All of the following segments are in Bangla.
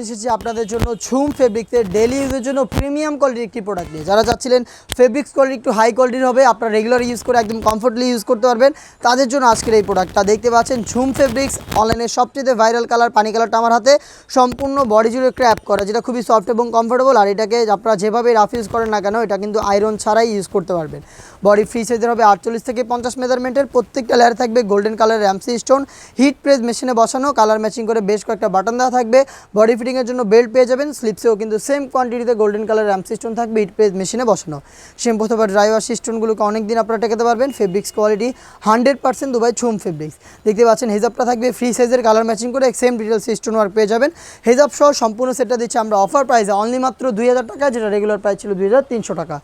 এসেছি আপনাদের জন্য ঝুম ফেব্রিক্সের ডেইলি ইউজের জন্য প্রিমিয়াম কোয়ালিটির একটি প্রোডাক্ট নিয়ে। যারা চাচ্ছিলেন ফেব্রিক্স কোয়ালিটি একটু হাই কোয়ালিটির হবে, আপনারা রেগুলার ইউজ করে একদম কমফোর্টলি ইউজ করতে পারবেন, তাদের জন্য আজকের এই প্রোডাক্টটা দেখতে পাচ্ছেন ঝুম ফেব্রিক্স। অনলাইনে সবচেয়ে ভাইরাল কালার পানি কালারটা আমার হাতে, সম্পূর্ণ বডি জুড়ে ক্র্যাপ করা, যেটা খুবই সফট এবং কমফোর্টেবল। আর এটাকে আপনারা যেভাবে রাফ ইউজ করেন না কেন, এটা কিন্তু আয়রন ছাড়াই ইউজ করতে পারবেন। বডি ফ্রি সাইজের হবে 48 থেকে 50 মেজারমেন্টের। প্রত্যেকটা লেয়ার থাকবে গোল্ডেন কালার র্যামসি স্টোন, হিট প্রেস মেশিনে বসানো, কালার ম্যাচিং করে বেশ কয়েকটা বাটন দেওয়া থাকবে। বডি ফিটিংয়ের জন্য বেল্ট পেয়ে যাবেন, স্লিপসেও কিন্তু সেম কোয়ান্টিটিতে গোল্ডেন কালার র্যামসি স্টোন থাকবে, হিট প্রেস মেশিনে বসানো। শ্যাম্পু অথবা ড্রাই ওয়াশ স্টোনগুলোকে অনেক দিন আপনারা টেকাতে পারবেন। ফেব্রিক্স কোয়ালিটি 100% দুবাই ঝুম ফেব্রিক্স। দেখতে পাচ্ছেন হেজাবটা থাকবে ফ্রি সাইজের, কালার ম্যাচিং করে সেম ডিটেলস স্টোন ওয়ার্ক পেয়ে যাবেন। হেজাব সহ সম্পূর্ণ সেটটা দিচ্ছে আমরা অফার প্রাইসে অনলি মাত্র 2000 টাকা, যেটা রেগুলার প্রাইস ছিল 2300 টাকা।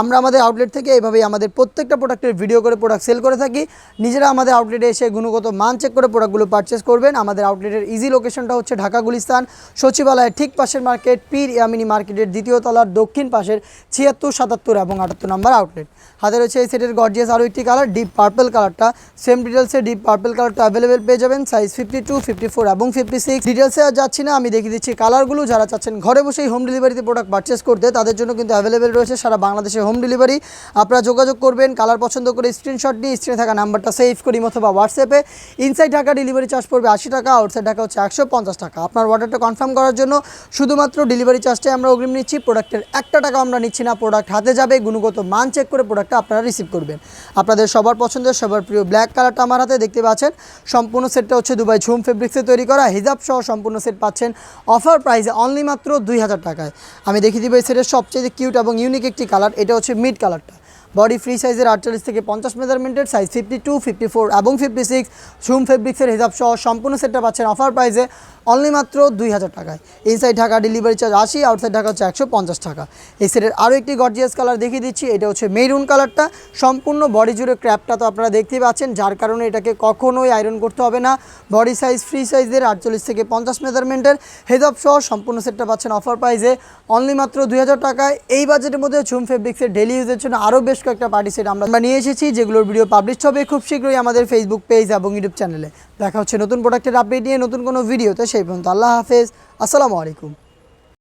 আমরা আমাদের আউটলেট থেকে এভাবেই আমাদের প্রত্যেকটা প্রোডাক্টের ভিডিও করে প্রোডাক্ট সেল করে থাকি। নিজেরা আমাদের আউটলেটে এসে গুণগত মান চেক করে প্রোডাক্টগুলো পারচেস করবেন। আমাদের আউটলেটের ইজি লোকেশনটা হচ্ছে ঢাকা গুলিস্তান সচিবালয়ের ঠিক পাশের মার্কেট, পীর ইয়ামিনী মার্কেটের দ্বিতীয় তলার দক্ষিণ পাশের 76, 77 এবং 78 নম্বর আউটলেট। হাতে রয়েছে এই সেটের গর্জিয়াস আরও একটি কালার, ডিপ পার্পল কালারটা। সেম ডিটেলসে ডিপ পার্পল কালারটা অ্যাভেলেবেল পেয়ে যাবেন, সাইজ 52, 54 এবং 56। ডিটেলসে আর যাচ্ছি না, আমি দেখিয়ে দিচ্ছি কালারগুলো। যারা চাচ্ছেন ঘরে বসেই হোম ডেলিভারিতে প্রোডাক্ট পারচেস করতে, তাদের জন্য কিন্তু অ্যাভেলেবেল রয়েছে সারা বাংলাদেশে হোম ডেলিভারি। আপনারা যোগাযোগ করবেন, কালার পছন্দ করে স্ক্রিনশট নিয়ে স্ক্রিনে থাকা নাম্বারটা সেভ করি অথবা হোয়াটসঅ্যাপে। ইনসাইড ঢাকা ডেলিভারি চার্জ পড়বে 80 টাকা, আউটসাইড ঢাকা হচ্ছে 150 টাকা। আপনার অর্ডারটা কনফার্ম করার জন্য শুধুমাত্র ডেলিভারি চার্জটাই আমরা অগ্রিম নিচ্ছি, প্রোডাক্টের একটা টাকা আমরা নিচ্ছি না। প্রোডাক্ট হাতে যাবে, গুণগত মান চেক করে প্রোডাক্টটা আপনারা রিসিভ করবেন। আপনাদের সবার পছন্দের সবার প্রিয় ব্ল্যাক কালারটা আমার হাতে দেখতে পাচ্ছেন। সম্পূর্ণ সেটটা হচ্ছে দুবাই ঝুম ফেব্রিক্সে তৈরি করা। হিজাব সহ সম্পূর্ণ সেট পাচ্ছেন অফার প্রাইসে অনলি মাত্র 2000 টাকায়। আমি দেখিয়ে দিব এই সেটের সবচেয়ে কিউট এবং ইউনিক একটি কালার, এটা হচ্ছে মিড কালারটা। বডি ফ্রি সাইজের 48 থেকে 50 মেজারমেন্টের, সাইজ 52, 54 এবং 56। ঝুম ফেব্রিক্সের হিজাব সহ সম্পূর্ণ সেটটা পাচ্ছেন অফার প্রাইসে অনলি মাত্র 2000 টাকায়। Inside Dhaka delivery charge 80, outside Dhaka হচ্ছে 150 টাকা। এই সেটের আরও একটি গর্জিয়াস কালার দেখিয়ে দিচ্ছি, এটা হচ্ছে মেরুন কালারটা। সম্পূর্ণ বডি জুড়ে ক্র্যাপটা তো আপনারা দেখতেই পাচ্ছেন, যার কারণে এটাকে কখনোই আয়রন করতে হবে না। বডি সাইজ ফ্রি সাইজের 48 থেকে 50 মেজারমেন্টের, হেজাব সহ সম্পূর্ণ সেটটা পাচ্ছেন অফার প্রাইসে অনলি মাত্র 2000 টাকায়। এই বাজেটের মধ্যে ঝুম ফেব্রিক্সের ডেলি ইউজের জন্য আরও বেশ কয়েকটা পার্টি সেট আমরা নিয়ে এসেছি, যেগুলোর ভিডিও পাবলিশ হবে খুব শীঘ্রই আমাদের ফেসবুক পেজ এবং ইউটিউব চ্যানেলে। দেখা হচ্ছে নতুন প্রোডাক্টের আপডেট নিয়ে নতুন কোনো ভিডিওতে। সেই পর্যন্ত আল্লাহ হাফেজ, আসসালামু আলাইকুম।